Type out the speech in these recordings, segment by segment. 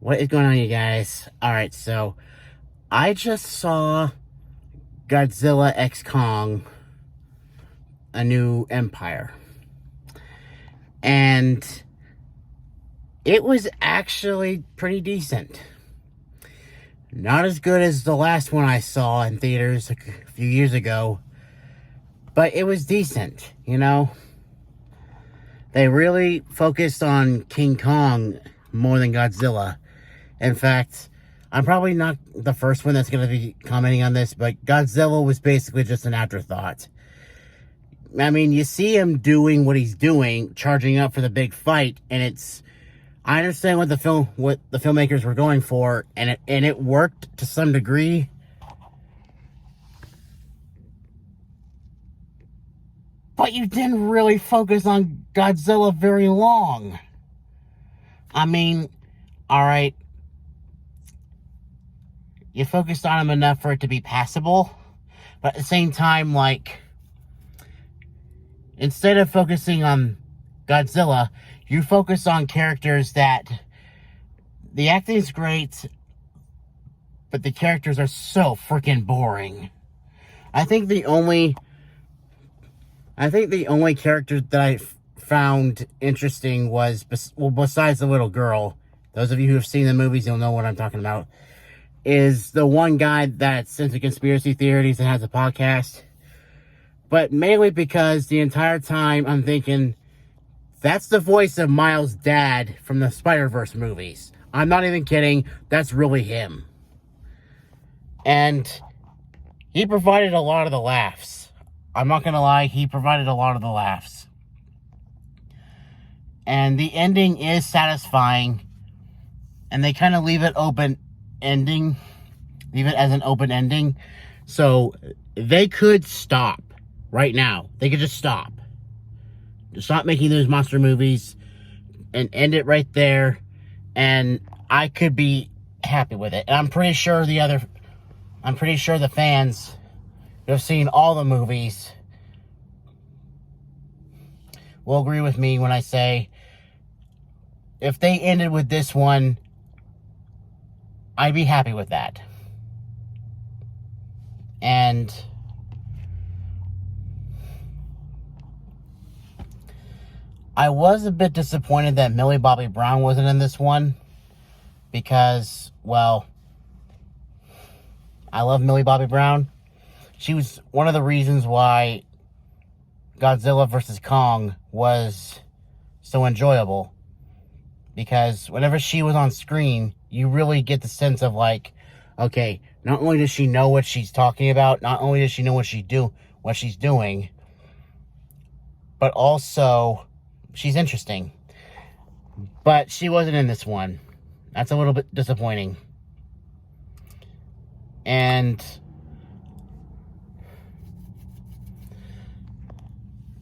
What is going on, you guys? Alright, so I just saw Godzilla X Kong, A New Empire. And it was actually pretty decent. Not as good as the last one I saw in theaters a few years ago, but it was decent, you know? They really focused on King Kong more than Godzilla. In fact, I'm probably not the first one that's going to be commenting on this, but Godzilla was basically just an afterthought. I mean, you see him doing what he's doing, charging up for the big fight, and I understand what the filmmakers were going for, and it worked to some degree. But you didn't really focus on Godzilla very long. I mean, alright, you focused on him enough for it to be passable, but at the same time, like, instead of focusing on Godzilla, you focus on characters that the acting is great, but the characters are so freaking boring. I think the only character that I found interesting was, besides the little girl, those of you who have seen the movies, you'll know what I'm talking about, is the one guy that's into conspiracy theories and has a podcast. But mainly because the entire time I'm thinking, that's the voice of Miles' dad from the Spider-Verse movies. I'm not even kidding. That's really him. And he provided a lot of the laughs. I'm not going to lie, he provided a lot of the laughs. And the ending is satisfying. And they kind of leave it open-ending. Leave it as an open ending. So they could stop right now. They could just stop. Just stop making those monster movies and end it right there. And I could be happy with it. And I'm pretty sure the fans who have seen all the movies will agree with me when I say, if they ended with this one, I'd be happy with that. And I was a bit disappointed that Millie Bobby Brown wasn't in this one. Because, well, I love Millie Bobby Brown. She was one of the reasons why Godzilla vs. Kong was so enjoyable. Because whenever she was on screen, you really get the sense of, like, okay, not only does she know what she's talking about, not only does she know what she's doing, but also she's interesting. But she wasn't in this one. That's a little bit disappointing. And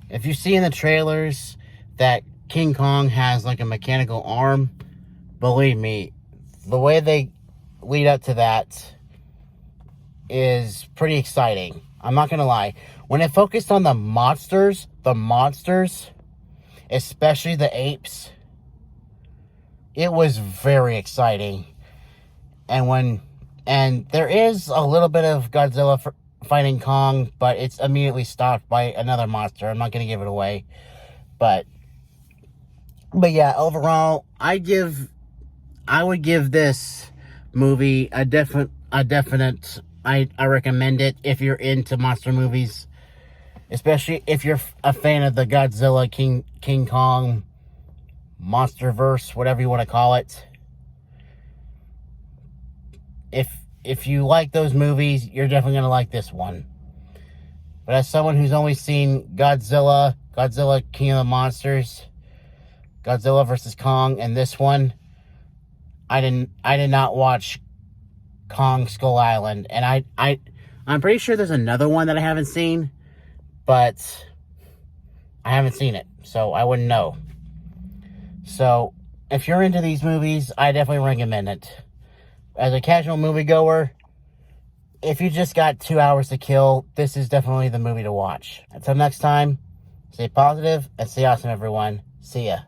if you see in the trailers that King Kong has like a mechanical arm, believe me, the way they lead up to that is pretty exciting. I'm not gonna lie. When it focused on the monsters, especially the apes, it was very exciting. And there is a little bit of Godzilla fighting Kong, but it's immediately stopped by another monster. I'm not gonna give it away, but yeah, overall, I would give this movie a definite. I recommend it if you're into monster movies, especially if you're a fan of the Godzilla, King Kong, Monsterverse, whatever you want to call it. If you like those movies, you're definitely going to like this one. But as someone who's only seen Godzilla, King of the Monsters, Godzilla vs. Kong, and this one, I did not watch Kong Skull Island, and I'm pretty sure there's another one that I haven't seen, but I haven't seen it, so I wouldn't know. So if you're into these movies, I definitely recommend it. As a casual moviegoer, if you just got 2 hours to kill, this is definitely the movie to watch. Until next time, stay positive and stay awesome, everyone. See ya.